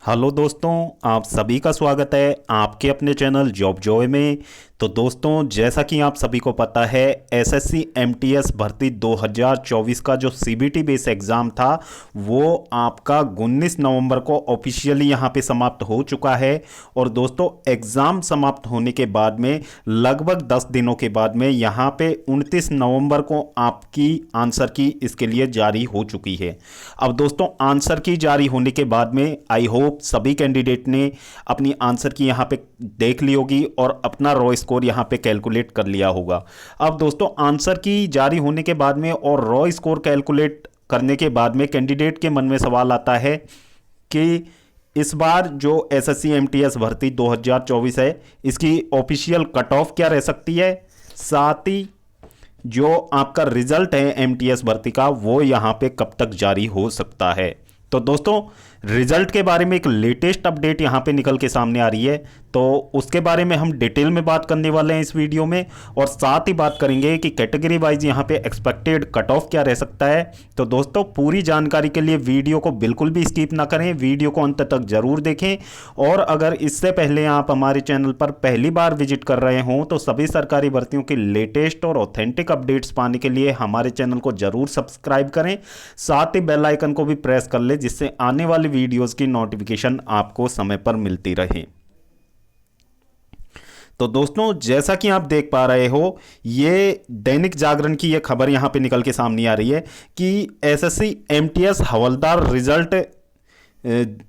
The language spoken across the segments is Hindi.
हेलो दोस्तों, आप सभी का स्वागत है आपके अपने चैनल जॉब जॉय में। तो दोस्तों, जैसा कि आप सभी को पता है, एसएससी एमटीएस भर्ती 2024 का जो सीबीटी बेस एग्ज़ाम था वो आपका 19 नवंबर को ऑफिशियली यहाँ पे समाप्त हो चुका है। और दोस्तों, एग्ज़ाम समाप्त होने के बाद में लगभग 10 दिनों के बाद में यहाँ पे 29 नवंबर को आपकी आंसर की इसके लिए जारी हो चुकी है। अब दोस्तों, आंसर की जारी होने के बाद में आई होप सभी कैंडिडेट ने अपनी आंसर की यहाँ पे देख ली होगी और अपना रॉ स्कोर यहाँ पे कैलकुलेट कर लिया होगा। अब दोस्तों, आंसर की जारी होने के बाद में और रॉ स्कोर कैलकुलेट करने के बाद में कैंडिडेट के मन में सवाल आता है कि इस बार जो एसएससी एमटीएस भर्ती 2024 है, इसकी ऑफिशियल कट ऑफ क्या रह सकती है, साथ ही जो आपका रिजल्ट है एमटीएस भर्ती का वो यहाँ पे कब तक जारी हो सकता है। तो दोस्तों, रिजल्ट के बारे में एक लेटेस्ट अपडेट यहाँ पे निकल के सामने आ रही है, तो उसके बारे में हम डिटेल में बात करने वाले हैं इस वीडियो में। और साथ ही बात करेंगे कि कैटेगरी वाइज यहाँ पे एक्सपेक्टेड कट ऑफ क्या रह सकता है। तो दोस्तों, पूरी जानकारी के लिए वीडियो को बिल्कुल भी स्किप ना करें, वीडियो को अंत तक जरूर देखें। और अगर इससे पहले आप हमारे चैनल पर पहली बार विजिट कर रहे हों तो सभी सरकारी भर्तियों की लेटेस्ट और ऑथेंटिक अपडेट्स पाने के लिए हमारे चैनल को जरूर सब्सक्राइब करें, साथ ही बेल आइकन को भी प्रेस कर लें जिससे आने वाली वीडियोस की नोटिफिकेशन आपको समय पर मिलती रहे। तो दोस्तों, जैसा कि आप देख पा रहे हो, ये दैनिक जागरण की ये खबर यहां पे निकल के सामने आ रही है कि एसएससी एमटीएस हवलदार रिजल्ट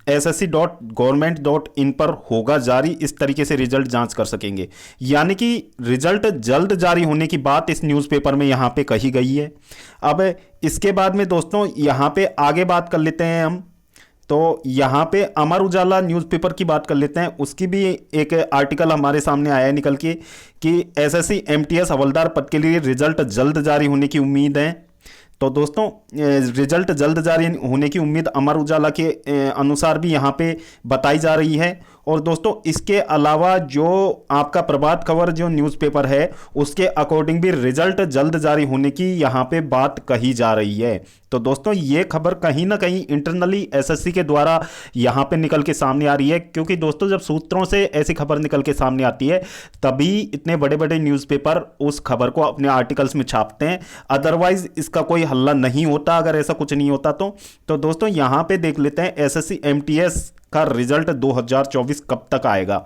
ssc.government.in पर होगा जारी। इस तरीके से रिजल्ट जांच कर सकेंगे, यानी कि रिजल्ट जल्द जारी होने की बात इस न्यूज़पेपर में यहाँ पे कही गई है। अब इसके बाद में दोस्तों यहाँ पे आगे बात कर लेते हैं हम। तो यहाँ पे अमर उजाला न्यूज़पेपर की बात कर लेते हैं, उसकी भी एक आर्टिकल हमारे सामने आया है निकल के कि एसएससी एमटीएस हवलदार पद के लिए रिजल्ट जल्द जारी होने की उम्मीद है। तो दोस्तों, रिजल्ट जल्द जारी होने की उम्मीद अमर उजाला के अनुसार भी यहाँ पे बताई जा रही है। और दोस्तों, इसके अलावा जो आपका प्रभात खबर जो न्यूज़पेपर है उसके अकॉर्डिंग भी रिजल्ट जल्द जारी होने की यहाँ पे बात कही जा रही है। तो दोस्तों, ये खबर कहीं ना कहीं इंटरनली एसएससी के द्वारा यहाँ पे निकल के सामने आ रही है, क्योंकि दोस्तों जब सूत्रों से ऐसी खबर निकल के सामने आती है तभी इतने बड़े बड़े न्यूज़पेपर उस खबर को अपने आर्टिकल्स में छापते हैं, अदरवाइज इसका कोई हल्ला नहीं होता अगर ऐसा कुछ नहीं होता तो दोस्तों, यहाँ पे देख लेते हैं एसएससी एमटीएस का रिजल्ट 2024 कब तक आएगा।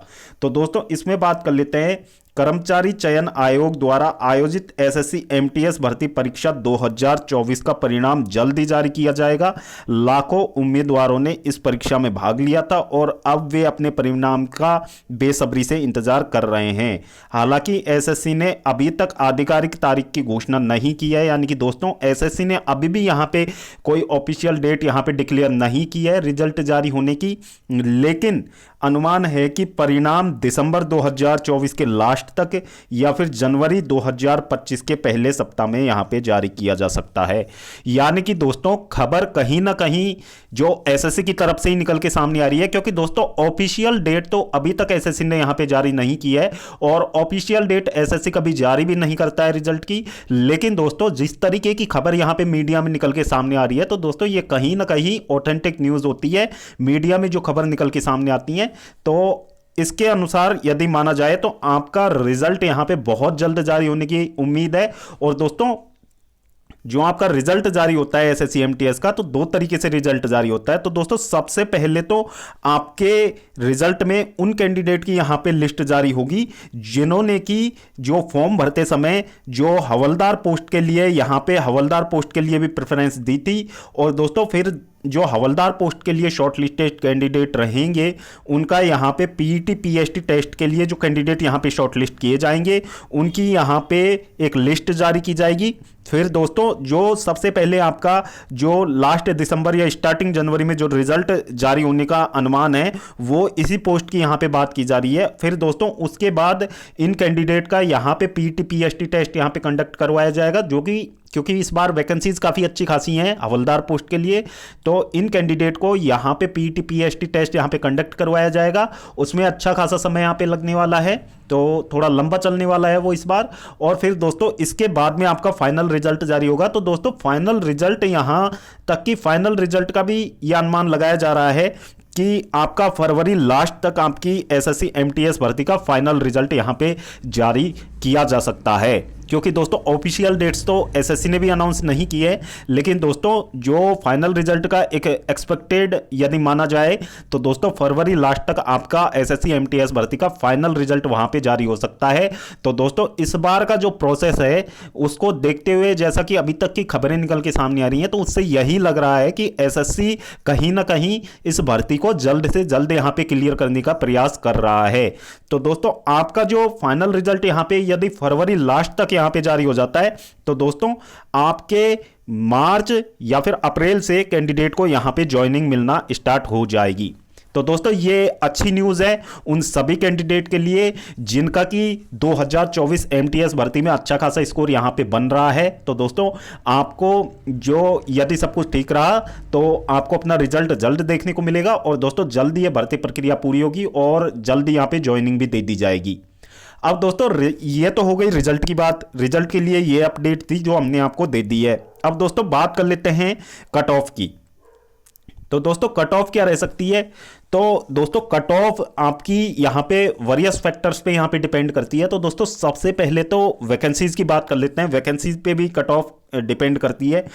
तो दोस्तों, इसमें बात कर लेते हैं कर्मचारी चयन आयोग द्वारा आयोजित एसएससी एमटीएस भर्ती परीक्षा 2024 का परिणाम जल्द ही जारी किया जाएगा। लाखों उम्मीदवारों ने इस परीक्षा में भाग लिया था और अब वे अपने परिणाम का बेसब्री से इंतजार कर रहे हैं। हालांकि एसएससी ने अभी तक आधिकारिक तारीख की घोषणा नहीं की है, यानी कि दोस्तों एसएससी ने अभी भी यहाँ पे कोई ऑफिशियल डेट यहाँ पे डिक्लेयर नहीं की है रिजल्ट जारी होने की, लेकिन अनुमान है कि परिणाम दिसंबर 2024 के लास्ट तक या फिर जनवरी 2025 के पहले सप्ताह में यहां पे जारी किया जा सकता है। यानी कि दोस्तों, खबर कहीं ना कहीं जो एसएससी की तरफ से ही निकल के सामने आ रही है, क्योंकि दोस्तों ऑफिशियल डेट तो अभी तक एसएससी ने यहां पे जारी नहीं की है और ऑफिशियल डेट एसएससी कभी जारी भी नहीं करता है रिजल्ट की। लेकिन दोस्तों, जिस तरीके की खबर यहां पे मीडिया में निकल के सामने आ रही है, तो दोस्तों ये कहीं ना कहीं ऑथेंटिक न्यूज होती है। मीडिया में जो खबर निकल के सामने आती है तो इसके अनुसार यदि माना जाए तो आपका रिजल्ट यहां पे बहुत जल्द जारी होने की उम्मीद है। और दोस्तों, जो आपका रिजल्ट जारी होता है एसएससी एमटीएस का, तो दो तरीके से रिजल्ट जारी होता है। तो दोस्तों, सबसे पहले तो आपके रिजल्ट में उन कैंडिडेट की यहां पे लिस्ट जारी होगी जिन्होंने की जो फॉर्म भरते समय जो हवलदार पोस्ट के लिए यहां पे हवलदार पोस्ट के लिए भी प्रेफरेंस दी थी। और दोस्तों, फिर जो हवलदार पोस्ट के लिए शॉर्ट लिस्टेड कैंडिडेट रहेंगे उनका यहाँ पे पीईटी पीएसटी टेस्ट के लिए जो कैंडिडेट यहाँ पे शॉर्ट लिस्ट किए जाएंगे उनकी यहाँ पे एक लिस्ट जारी की जाएगी। फिर दोस्तों, जो सबसे पहले आपका जो लास्ट दिसंबर या स्टार्टिंग जनवरी में जो रिजल्ट जारी होने का अनुमान है वो इसी पोस्ट की यहाँ पे बात की जा रही है। फिर दोस्तों, उसके बाद इन कैंडिडेट का यहाँ पे पीईटी पीएसटी टेस्ट यहाँ पे कंडक्ट करवाया जाएगा, जो कि क्योंकि इस बार वैकेंसीज काफ़ी अच्छी खासी हैं हवलदार पोस्ट के लिए, तो इन कैंडिडेट को यहाँ पे पीईटी पीएसटी टेस्ट यहाँ पे कंडक्ट करवाया जाएगा। उसमें अच्छा खासा समय यहाँ पे लगने वाला है, तो थोड़ा लंबा चलने वाला है वो इस बार। और फिर दोस्तों, इसके बाद में आपका फाइनल रिजल्ट जारी होगा। तो दोस्तों, फाइनल रिजल्ट यहाँ तक कि फाइनल रिजल्ट का भी ये अनुमान लगाया जा रहा है कि आपका फरवरी लास्ट तक आपकी एसएससी एमटीएस भर्ती का फाइनल रिजल्ट यहां पे जारी किया जा सकता है। क्योंकि दोस्तों ऑफिशियल डेट्स तो एसएससी ने भी अनाउंस नहीं की है, लेकिन दोस्तों जो फाइनल रिजल्ट का एक एक्सपेक्टेड यदि माना जाए तो दोस्तों फरवरी लास्ट तक आपका एसएससी एमटीएस भर्ती का फाइनल रिजल्ट वहां पे जारी हो सकता है। तो दोस्तों इस बार का जो प्रोसेस है उसको देखते हुए, जैसा कि अभी तक की खबरें निकल के सामने आ रही हैं, तो उससे यही लग रहा है कि एसएससी कहीं ना कहीं इस भर्ती को जल्द से जल्द यहां पे क्लियर करने का प्रयास कर रहा है। तो दोस्तों आपका जो फाइनल रिजल्ट यहां पे यदि फरवरी लास्ट तक यहां पे जारी हो जाता है तो दोस्तों आपके मार्च या फिर अप्रैल से कैंडिडेट को यहां पे ज्वाइनिंग मिलना स्टार्ट हो जाएगी। तो दोस्तों ये अच्छी न्यूज़ है उन सभी कैंडिडेट के लिए जिनका कि 2024 एमटीएस भर्ती में अच्छा खासा स्कोर यहां पे बन रहा है। तो दोस्तों आपको जो यदि सब कुछ ठीक रहा तो आपको अपना रिजल्ट जल्द देखने को मिलेगा और दोस्तों जल्द ये भर्ती प्रक्रिया पूरी होगी और जल्द यहां पे ज्वाइनिंग भी दे दी जाएगी। अब दोस्तों ये तो हो गई रिजल्ट की बात, रिजल्ट के लिए ये अपडेट थी जो हमने आपको दे दी है। अब दोस्तों बात कर लेते हैं कट ऑफ की। तो दोस्तों कट ऑफ क्या रह सकती है? तो दोस्तों कट ऑफ आपकी यहां पे वेरियस फैक्टर्स पे यहां पे डिपेंड करती है। तो दोस्तों सबसे पहले तो वैकेंसीज की बात कर लेते हैं, वैकेंसीज पे भी कट ऑफ डिपेंड करती है।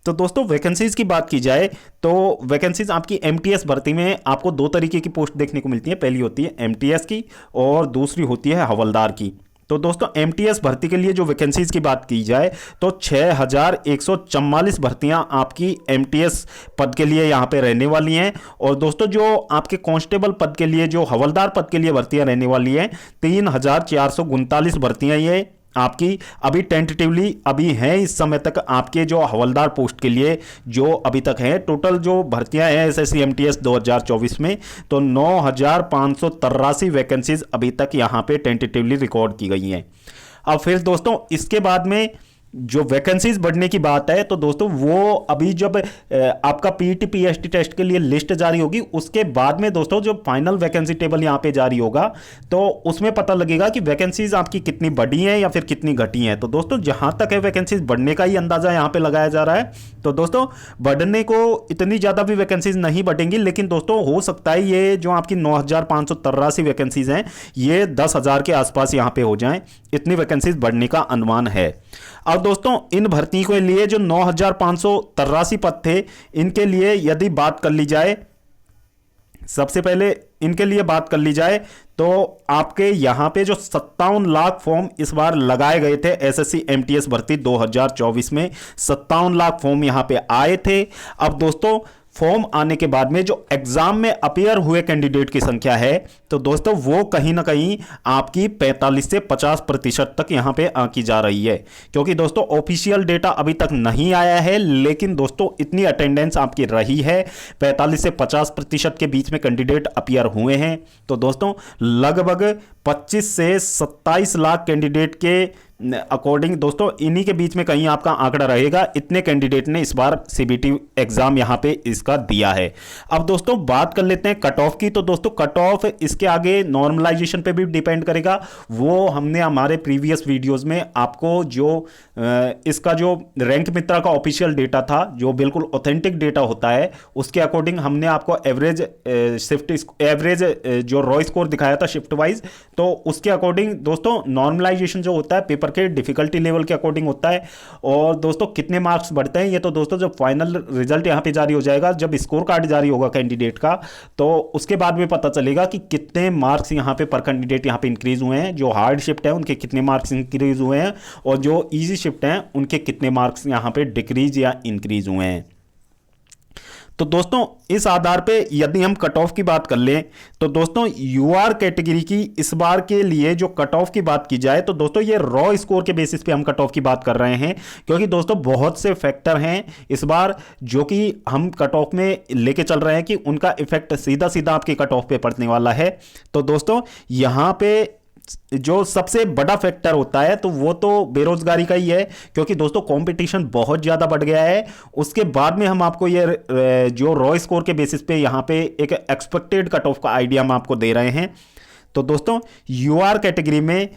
तो दोस्तों वैकेंसीज की बात की जाए तो वैकेंसीज आपकी एमटीएस भर्ती में आपको दो तरीके की पोस्ट देखने को मिलती है। पहली होती है एमटीएस की और दूसरी होती है हवलदार की। तो दोस्तों एमटीएस भर्ती के लिए जो वैकेंसीज की बात की जाए तो 6144 भर्तियां आपकी एमटीएस पद के लिए यहां पे रहने वाली हैं। और दोस्तों जो आपके कांस्टेबल पद के लिए, जो हवलदार पद के लिए भर्तियां रहने वाली हैं, 3439 भर्तियां ये आपकी अभी टेंटेटिवली अभी हैं इस समय तक आपके जो हवलदार पोस्ट के लिए जो अभी तक हैं। टोटल जो भर्तियां हैं एसएससी एमटीएस 2024 में तो 9583 वैकेंसीज अभी तक यहां पे टेंटेटिवली रिकॉर्ड की गई हैं। अब फिर दोस्तों इसके बाद में जो वैकेंसीज बढ़ने की बात है तो दोस्तों वो अभी जब आपका पीईटी पीएसटी टेस्ट के लिए लिस्ट जारी होगी उसके बाद में दोस्तों जो फाइनल वैकेंसी टेबल यहां पे जारी होगा तो उसमें पता लगेगा कि वैकेंसीज आपकी कितनी बढ़ी हैं या फिर कितनी घटी हैं। तो दोस्तों जहां तक है वैकेंसीज बढ़ने का ही अंदाजा यहां पे लगाया जा रहा है। तो दोस्तों बढ़ने को इतनी ज्यादा भी वैकेंसीज नहीं बढ़ेंगी, लेकिन दोस्तों हो सकता है ये जो आपकी 9583 वैकेंसीज हैं ये 10,000 के आसपास यहां पे हो जाएं, इतनी वैकेंसीज बढ़ने का अनुमान है। अब दोस्तों इन भर्ती के लिए जो 9583 पद थे इनके लिए यदि बात कर ली जाए, सबसे पहले इनके लिए बात कर ली जाए तो आपके यहां पे जो 57 लाख फॉर्म इस बार लगाए गए थे एसएससी एमटीएस भर्ती 2024 में 57 लाख फॉर्म यहां पे आए थे। अब दोस्तों फॉर्म आने के बाद में जो एग्जाम में अपीयर हुए कैंडिडेट की संख्या है तो दोस्तों वो कहीं ना कहीं आपकी 45 से 50% तक यहां पे आंकी जा रही है। क्योंकि दोस्तों ऑफिशियल डेटा अभी तक नहीं आया है, लेकिन दोस्तों इतनी अटेंडेंस आपकी रही है, 45 से 50% के बीच में कैंडिडेट अपीयर हुए हैं। तो दोस्तों लगभग 25 से 27 लाख कैंडिडेट के अकॉर्डिंग दोस्तों इन्हीं के बीच में कहीं आपका आंकड़ा रहेगा। इतने कैंडिडेट ने इस बार सीबीटी एग्जाम यहां पे इसका दिया है। अब दोस्तों बात कर लेते हैं कट ऑफ की। तो दोस्तों कट ऑफ इसके आगे नॉर्मलाइजेशन पे भी डिपेंड करेगा, वो हमने हमारे प्रीवियस वीडियोस में आपको जो इसका जो रैंक मित्रा का ऑफिशियल डेटा था जो बिल्कुल ऑथेंटिक डेटा होता है उसके अकॉर्डिंग हमने आपको एवरेज शिफ्ट एवरेज जो रॉ स्कोर दिखाया था शिफ्ट वाइज, तो उसके अकॉर्डिंग दोस्तों नॉर्मलाइजेशन जो होता है पेपर के डिफिकल्टी लेवल के अकॉर्डिंग होता है। और दोस्तों कितने मार्क्स बढ़ते हैं ये तो दोस्तों जब फाइनल रिजल्ट यहां पे जारी हो जाएगा, जब स्कोर कार्ड जारी होगा कैंडिडेट का, तो उसके बाद में पता चलेगा कि कितने मार्क्स यहां पे पर कैंडिडेट यहां पे इंक्रीज हुए हैं। जो हार्ड शिफ्ट है उनके कितने मार्क्स इंक्रीज हुए हैं और जो इजी शिफ्ट हैं उनके कितने मार्क्स यहां पे डिक्रीज या इंक्रीज हुए हैं। तो दोस्तों इस आधार पे यदि हम कट ऑफ की बात कर लें तो दोस्तों यूआर कैटेगरी की इस बार के लिए जो कट ऑफ की बात की जाए तो दोस्तों ये रॉ स्कोर के बेसिस पे हम कट ऑफ की बात कर रहे हैं। क्योंकि दोस्तों बहुत से फैक्टर हैं इस बार जो कि हम कट ऑफ में लेके चल रहे हैं कि उनका इफेक्ट सीधा सीधा आपके कट ऑफ पे पड़ने वाला है। तो दोस्तों यहां पे जो सबसे बड़ा फैक्टर होता है तो वो तो बेरोजगारी का ही है, क्योंकि दोस्तों कंपटीशन बहुत ज्यादा बढ़ गया है। उसके बाद में हम आपको ये जो रॉ स्कोर के बेसिस पे यहां पे एक एक्सपेक्टेड कट ऑफ का आइडिया हम आपको दे रहे हैं। तो दोस्तों यूआर कैटेगरी में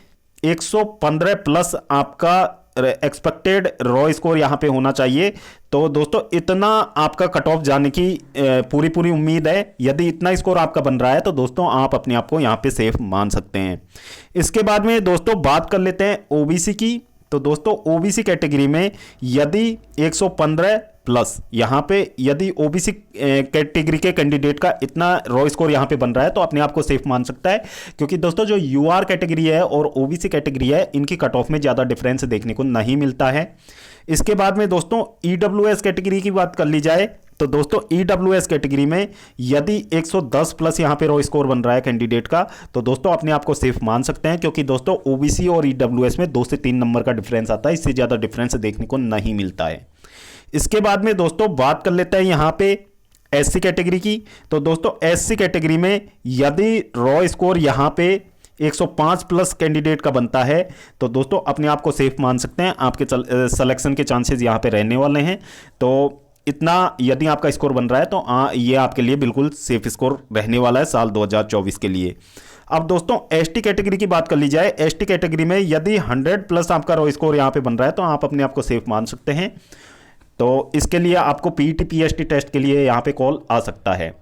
115 प्लस आपका एक्सपेक्टेड रॉ स्कोर यहाँ पे होना चाहिए। तो दोस्तों इतना आपका कट ऑफ जाने की पूरी पूरी उम्मीद है। यदि इतना स्कोर आपका बन रहा है तो दोस्तों आप अपने आप को यहाँ पे सेफ मान सकते हैं। इसके बाद में दोस्तों बात कर लेते हैं ओबीसी की। तो दोस्तों ओबीसी कैटेगरी में यदि 115 प्लस यहाँ पे यदि ओबीसी कैटेगरी के कैंडिडेट का इतना रॉ स्कोर यहाँ पे बन रहा है तो अपने आप को सेफ मान सकता है, क्योंकि दोस्तों जो यूआर कैटेगरी है और ओबीसी कैटेगरी है इनकी कट ऑफ में ज़्यादा डिफरेंस देखने को नहीं मिलता है। इसके बाद में दोस्तों ईडब्ल्यूएस कैटेगरी की बात कर ली जाए तो दोस्तों ईडब्ल्यूएस कैटेगरी में यदि 110 प्लस यहाँ पे रॉ स्कोर बन रहा है कैंडिडेट का तो दोस्तों अपने आप को सेफ मान सकते हैं, क्योंकि दोस्तों ओबीसी और ईडब्ल्यूएस में 2 से 3 नंबर का डिफरेंस आता है, इससे ज़्यादा डिफरेंस देखने को नहीं मिलता है। इसके बाद में दोस्तों बात कर लेते हैं यहाँ पे एससी कैटेगरी की। तो दोस्तों एससी कैटेगरी में यदि रॉ स्कोर यहाँ पे 105 प्लस कैंडिडेट का बनता है तो दोस्तों अपने आप को सेफ मान सकते हैं, आपके सिलेक्शन के चांसेस यहाँ पे रहने वाले हैं। तो इतना यदि आपका स्कोर बन रहा है तो ये आपके लिए बिल्कुल सेफ स्कोर रहने वाला है साल 2024 के लिए। अब दोस्तों एसटी कैटेगरी की बात कर ली जाए। एसटी कैटेगरी में यदि 100 प्लस आपका रॉ स्कोर यहाँ पे बन रहा है तो आप अपने आप को सेफ मान सकते हैं। तो इसके लिए आपको पीटी पीएसटी टेस्ट के लिए यहाँ पे कॉल आ सकता है।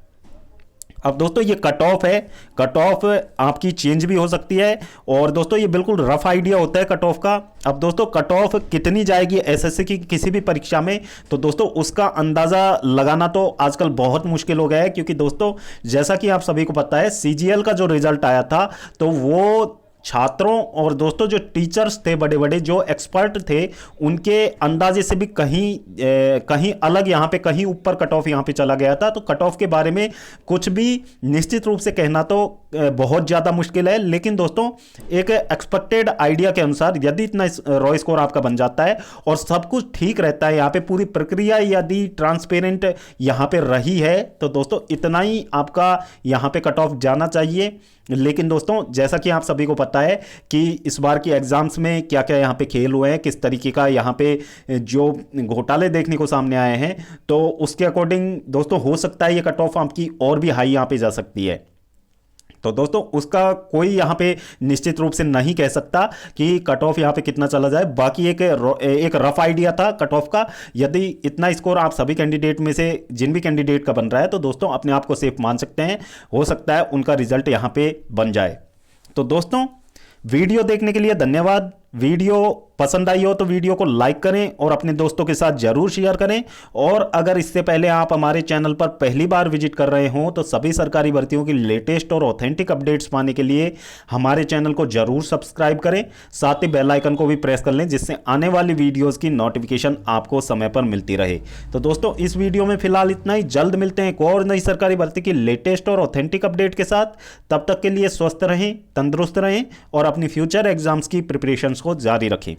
अब दोस्तों ये कट ऑफ है, कट ऑफ आपकी चेंज भी हो सकती है और दोस्तों ये बिल्कुल रफ आइडिया होता है कट ऑफ का। अब दोस्तों कट ऑफ कितनी जाएगी एसएससी की किसी भी परीक्षा में तो दोस्तों उसका अंदाज़ा लगाना तो आजकल बहुत मुश्किल हो गया है, क्योंकि दोस्तों जैसा कि आप सभी को पता है सीजीएल का जो रिजल्ट आया था तो वो छात्रों और दोस्तों जो टीचर्स थे बड़े बड़े जो एक्सपर्ट थे उनके अंदाजे से भी कहीं अलग यहाँ पे कहीं ऊपर कट ऑफ यहाँ पे चला गया था। तो कट ऑफ के बारे में कुछ भी निश्चित रूप से कहना तो बहुत ज़्यादा मुश्किल है, लेकिन दोस्तों एक एक्सपेक्टेड आइडिया के अनुसार यदि इतना रॉ स्कोर आपका बन जाता है और सब कुछ ठीक रहता है, यहाँ पे पूरी प्रक्रिया यदि ट्रांसपेरेंट यहाँ पे रही है तो दोस्तों इतना ही आपका यहाँ पे कट ऑफ जाना चाहिए। लेकिन दोस्तों जैसा कि आप सभी को पता है कि इस बार की एग्जाम्स में क्या क्या यहाँ पे खेल हुए हैं, किस तरीके का यहाँ पे जो घोटाले देखने को सामने आए हैं, तो उसके अकॉर्डिंग दोस्तों हो सकता है ये कट ऑफ आपकी और भी हाई यहाँ पे जा सकती है। तो दोस्तों उसका कोई यहाँ पे निश्चित रूप से नहीं कह सकता कि कट ऑफ यहाँ पे कितना चला जाए। बाकी एक रफ आइडिया था कट ऑफ का। यदि इतना स्कोर आप सभी कैंडिडेट में से जिन भी कैंडिडेट का बन रहा है तो दोस्तों अपने आप को सेफ मान सकते हैं, हो सकता है उनका रिजल्ट यहाँ पे बन जाए। तो दोस्तों वीडियो देखने के लिए धन्यवाद। वीडियो पसंद आई हो तो वीडियो को लाइक करें और अपने दोस्तों के साथ जरूर शेयर करें। और अगर इससे पहले आप हमारे चैनल पर पहली बार विजिट कर रहे हों तो सभी सरकारी भर्तियों की लेटेस्ट और ऑथेंटिक अपडेट्स पाने के लिए हमारे चैनल को जरूर सब्सक्राइब करें, साथ ही बेल आइकन को भी प्रेस कर लें जिससे आने वाली वीडियोज़ की नोटिफिकेशन आपको समय पर मिलती रहे। तो दोस्तों इस वीडियो में फिलहाल इतना ही। जल्द मिलते हैं एक और नई सरकारी भर्ती की लेटेस्ट और ऑथेंटिक अपडेट के साथ। तब तक के लिए स्वस्थ रहें, तंदुरुस्त रहें और अपनी फ्यूचर एग्जाम्स की प्रिपरेशंस को जारी रखें।